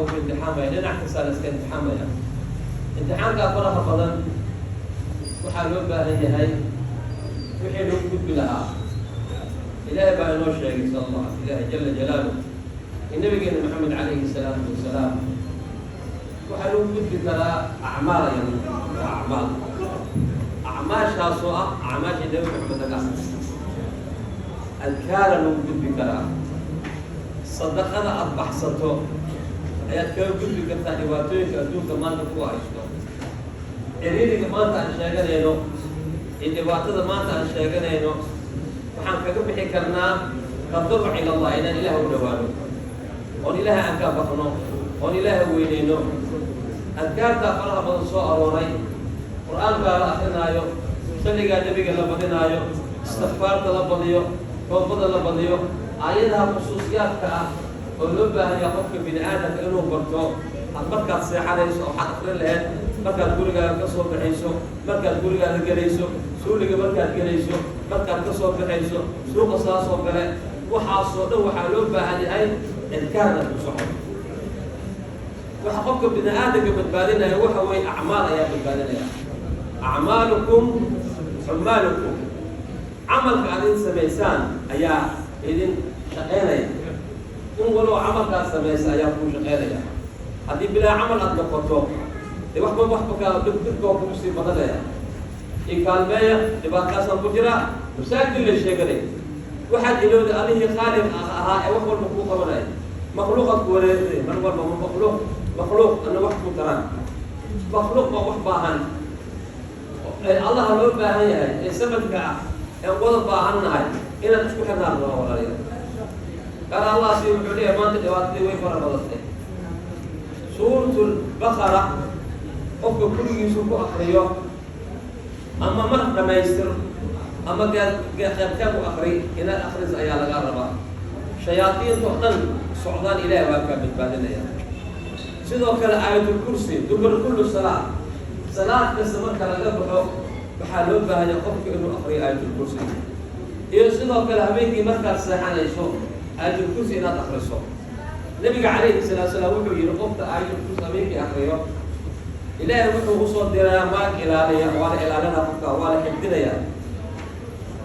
في امتحان بين احتسال اسك امتحان بين امتحان كافرها بدن وحالو باهي هي وحي لو كتب لها إلهي بقى نور شيء صلى الله عليه جل جلاله النبي قال محمد عليه الصلاة والسلام وحلو كتب لها أعمال يعني أعمال شاسوة أعمال النبي محمد قال الكار لو كتب لها صدقنا أربح سطو ayaad kaga gudbi kartaa dhibaatooyinka adduunka maanta ku haysto xiriiriga maanta aan sheeganayno iyo dhibaatada maanta aan sheeganayno waxaan kaga bixi karnaa tadarruc ila allah inaan ilaah u dhawaano oon ilaaha aan ka baqno oon ilaaha weynayno adkaarta faraha badan soo arooray qur-aankaa la akrinaayo salligaa nebiga la badinaayo istikfaarta la badiyo toobada la badiyo aayadaha khusuusiyaadka ah oo loo baahan yahay qofka bini aadamka inuu barto markaad seexanayso waxaad akrin lahayd markaad gurigaaga ka soo baxayso markaad gurigaaga gelayso suuliga markaad gelayso markaad ka soo baxayso suuqa saasoo kale waxaasoo dhan waxaa loo baahan yahay adkaarna ku soco waxa qofka bini aadamka badbaadinaya waxa weeye acmaal ayaa badbaadinaya acmaalukum xumaalukum camalka aad idin samaysaan ayaa idin shaqaynaya in walow camalkaas samaysa ayaa kuu shaqaynaya haddii bilaa camal aad noqoto dee waxba dhibkoo kugu sii badanaya ii kaalmeeya dhibaatkaasaan ku jira masaajid la sheeganay waxaad ilowda allihii khaalib ahaa ee wax walba kuu qabanaya makhluuqaad ku wareerisay mar walba makhluuq ana wax ku daraan makhluuq baa wax baahan allaha loo baahan yahay ee samadka ah ee wada baahan nahay inaad isku xirnaan doona walaalayaal قال الله سبحانه وتعالى ما تدواتي ويفر بضتي سورة البقرة قفك كل يسوق أخريه أما مرة ما يستر أما قال يركب أخري إلى آخر الآية الغربة شياطين تحتل صعدان إليه وأكبر بالبادنا يا سيدو كلا آية الكرسي دبر كل صلاة كسمر كلا قبحه بحالون بها يقفك إنه أخري آية الكرسي يسيدو كلا هميكي مركز سيحان يسوق آية الكرسي إنها تخرصه النبي عليه الصلاة والسلام وحو ينقفت آية الكرسي أميكي أخريه إلهي وحو غصوة دينا ماك إلاليا وانا إلالنا فكا وانا حبتنا يا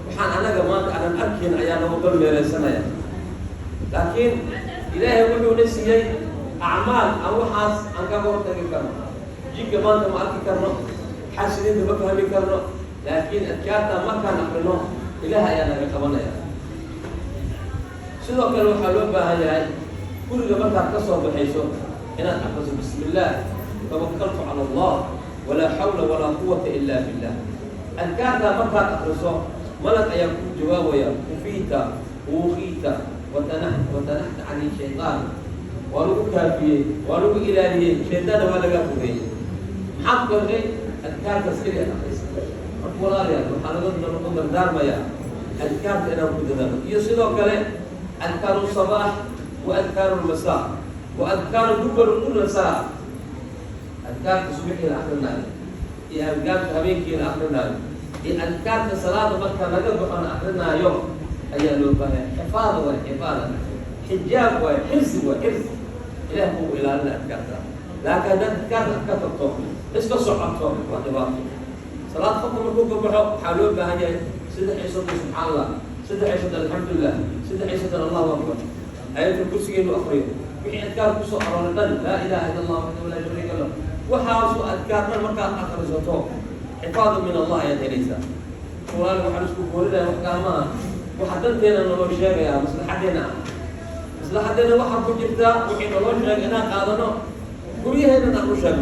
وحان أنا قمات أنا أركين أيانا وضل ميري سنة لكن إلهي وحو نسيي أعمال أو حاس أنك قرطة كرنا جيك قمات ما أركي كرنا حاسدين بفهمي كرنا لكن أتكاتا ما كان أخرنا إلهي أيانا بقبنا يا sidoo kale waxaa loo baahan yahay guriga markaad ka soo baxayso inaad xafiso bismillah tawakkaltu cala allah walaa xawla walaa quwata illa billah adkaartaa markaad akriso malag ayaa kuu jawaabaya kufiita wuuqiita watanaxta cani shaytaan waa lagu kaafiyey waa lagu ilaaliyey shaytaanna waa lagaa fogeeyey maxaad kornay adkaartaas keliya akrisa marka walaalayaal waxaa lagu dardaarmayaa adkaarta inaan ku dadaalo iyo sidoo kale أذكار الصباح وأذكار المساء وأذكار دبر كل ساعة أذكار تصبح إلى آخر النهار إيه أذكار تهبينك إلى آخر النهار إيه أذكار صلاة مكة نقض عن آخر النهار يوم أيها الأخوة حفاظ وحفاظ حجاب وحرز وحرز إلى هو إلى أن أذكار لكن أذكار أذكار الطوق اسمه صحة الطوق وانتباه صلاة خطة مركوب بحق حلول بها سيدة حيصة سبحان الله سيدة حيصة الحمد لله سيدة حيصة الله أكبر آية الكرسي إنه أخرين وحي أذكار كسو أرون لا إله إلا الله وحده لا شريك له وحاصوا أذكار من مكان آخر زوتوه حفاظ من الله يا تليسا قرآن وحرسكم قولنا وحكاما وحدثنا نلو شيء يا مصلحتنا مصلحتنا وحكم جدا وحين نلو شيء أنا قادنا قولي هنا نلو شيء